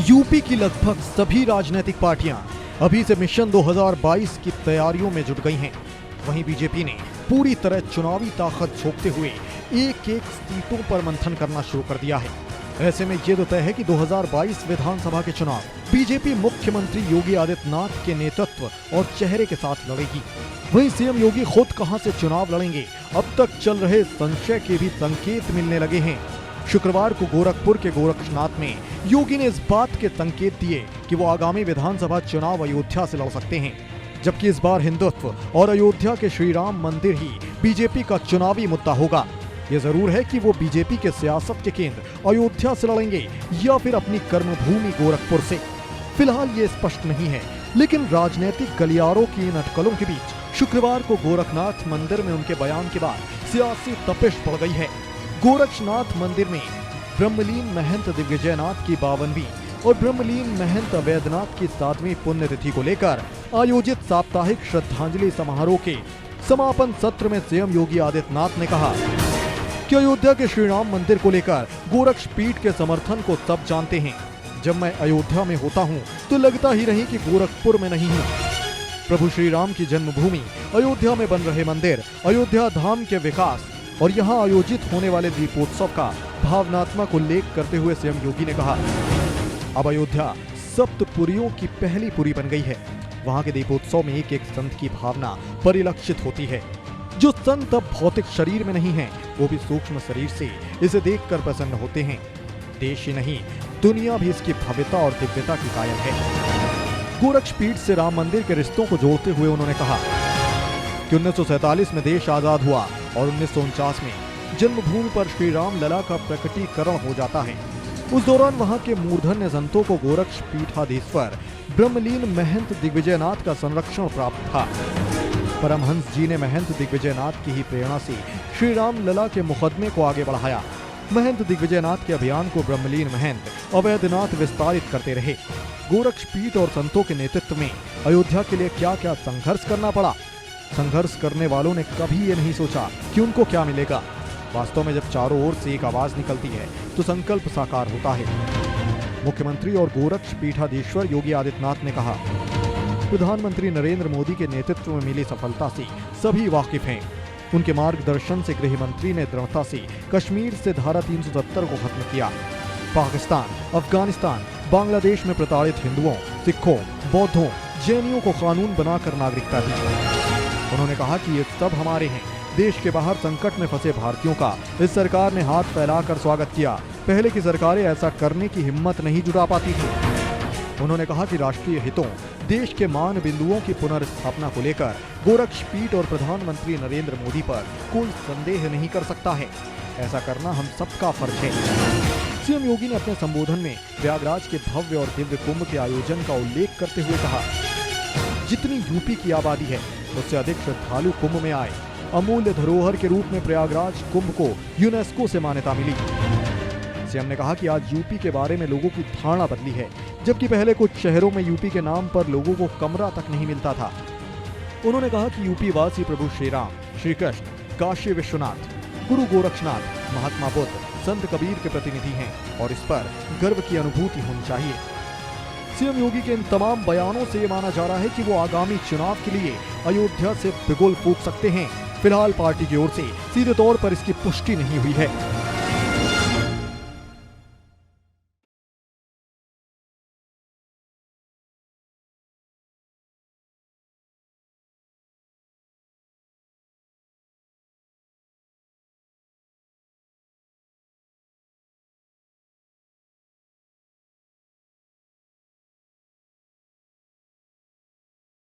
UP की लगभग सभी राजनीतिक पार्टियां अभी से मिशन 2022 की तैयारियों में जुट गई हैं। वहीं बीजेपी ने पूरी तरह चुनावी ताकत झोंकते हुए एक एक सीटों पर मंथन करना शुरू कर दिया है। ऐसे में ये तो तय है कि 2022 विधानसभा के चुनाव बीजेपी मुख्यमंत्री योगी आदित्यनाथ के नेतृत्व और चेहरे के साथ लड़ेगी। वहीं सीएम योगी खुद कहां से चुनाव लड़ेंगे, अब तक चल रहे संशय के भी संकेत मिलने लगे हैं। शुक्रवार को गोरखपुर के गोरक्षनाथ में योगी ने इस बात के संकेत दिए कि वो आगामी विधानसभा चुनाव अयोध्या से लड़ सकते हैं, जबकि इस बार हिंदुत्व और अयोध्या के श्री राम मंदिर ही बीजेपी का चुनावी मुद्दा होगा। ये जरूर है कि वो बीजेपी के सियासत के केंद्र अयोध्या से लड़ेंगे या फिर अपनी कर्मभूमि गोरखपुर से। फिलहाल ये स्पष्ट नहीं है, लेकिन राजनीतिक गलियारों की इन अटकलों के बीच शुक्रवार को गोरखनाथ मंदिर में उनके बयान के बाद सियासी तपिश बढ़ गई है। गोरक्षनाथ मंदिर में ब्रह्मलीन महंत दिग्विजयनाथ की 52वीं और ब्रह्मलीन महंत अवैधनाथ की 7वीं पुण्यतिथि को लेकर आयोजित साप्ताहिक श्रद्धांजलि समारोह के समापन सत्र में सीएम योगी आदित्यनाथ ने कहा कि अयोध्या के श्री राम मंदिर को लेकर गोरक्ष पीठ के समर्थन को सब जानते हैं। जब मैं अयोध्या में होता हूँ तो लगता ही नहीं कि गोरखपुर में नहीं हूँ। प्रभु श्री राम की जन्मभूमि अयोध्या में बन रहे मंदिर, अयोध्या धाम के विकास और यहाँ आयोजित होने वाले दीपोत्सव का भावनात्मक उल्लेख करते हुए सीएम योगी ने कहा, अब अयोध्या सप्तपुरियों की पहली पुरी बन गई है। वहाँ के दीपोत्सव में एक एक संत की भावना परिलक्षित होती है। जो संत अब भौतिक शरीर में नहीं है, वो भी सूक्ष्म शरीर से इसे देखकर प्रसन्न होते हैं। देश ही नहीं, दुनिया भी इसकी भव्यता और दिव्यता की कायल है। गोरक्ष पीठ से राम मंदिर के रिश्तों को जोड़ते हुए उन्होंने कहा कि 1947 में देश आजाद हुआ और 1949 में जन्मभूमि पर श्री राम लला का प्रकटीकरण हो जाता है। उस दौरान वहां के मूर्धन्य संतों को गोरक्ष पीठाधीश्वर ब्रह्मलीन महंत दिग्विजयनाथ का संरक्षण प्राप्त था। परमहंस जी ने महंत दिग्विजयनाथ की ही प्रेरणा से श्री राम लला के मुकदमे को आगे बढ़ाया। महंत दिग्विजयनाथ के अभियान को ब्रह्मलीन महंत अवैधनाथ विस्तारित करते रहे। गोरक्ष पीठ और संतों के नेतृत्व में अयोध्या के लिए क्या क्या संघर्ष करना पड़ा। संघर्ष करने वालों ने कभी ये नहीं सोचा कि उनको क्या मिलेगा। वास्तव में जब चारों ओर से एक आवाज निकलती है तो संकल्प साकार होता है। मुख्यमंत्री और गोरक्ष पीठाधीश्वर योगी आदित्यनाथ ने कहा, प्रधानमंत्री नरेंद्र मोदी के नेतृत्व में मिली सफलता से सभी वाकिफ हैं। उनके मार्गदर्शन से गृह मंत्री ने दृढ़ता से कश्मीर से धारा 370 को खत्म किया। पाकिस्तान, अफगानिस्तान, बांग्लादेश में प्रताड़ित हिंदुओं, सिखों, बौद्धों, जैनियों को कानून बनाकर नागरिकता दी। उन्होंने कहा कि ये सब हमारे हैं। देश के बाहर संकट में फंसे भारतीयों का इस सरकार ने हाथ फैलाकर स्वागत किया। पहले की सरकारें ऐसा करने की हिम्मत नहीं जुटा पाती थी। उन्होंने कहा कि राष्ट्रीय हितों, देश के मान बिंदुओं की पुनर्स्थापना को लेकर गोरक्ष पीठ और प्रधानमंत्री नरेंद्र मोदी पर कोई संदेह नहीं कर सकता है। ऐसा करना हम सबका फर्ज है। सीएम योगी ने अपने संबोधन में प्रयागराज के भव्य और दिव्य कुंभ के आयोजन का उल्लेख करते हुए कहा, जितनी यूपी की आबादी है उससे अधिक श्रद्धालु कुंभ में आए। अमूल्य धरोहर के रूप में प्रयागराज कुंभ को यूनेस्को से मान्यता मिली। सीएम ने कहा कि आज यूपी के बारे में लोगों की धारणा बदली है, जबकि पहले कुछ शहरों में यूपी के नाम पर लोगों को कमरा तक नहीं मिलता था। उन्होंने कहा कि यूपी वासी प्रभु श्री राम, श्री कृष्ण, काशी विश्वनाथ, गुरु गोरक्षनाथ, महात्मा बुद्ध, संत कबीर के प्रतिनिधि हैं और इस पर गर्व की अनुभूति होनी चाहिए। सीएम योगी के इन तमाम बयानों से ये माना जा रहा है कि वो आगामी चुनाव के लिए अयोध्या से बिगुल फूंक सकते हैं। फिलहाल पार्टी की ओर से सीधे तौर पर इसकी पुष्टि नहीं हुई है।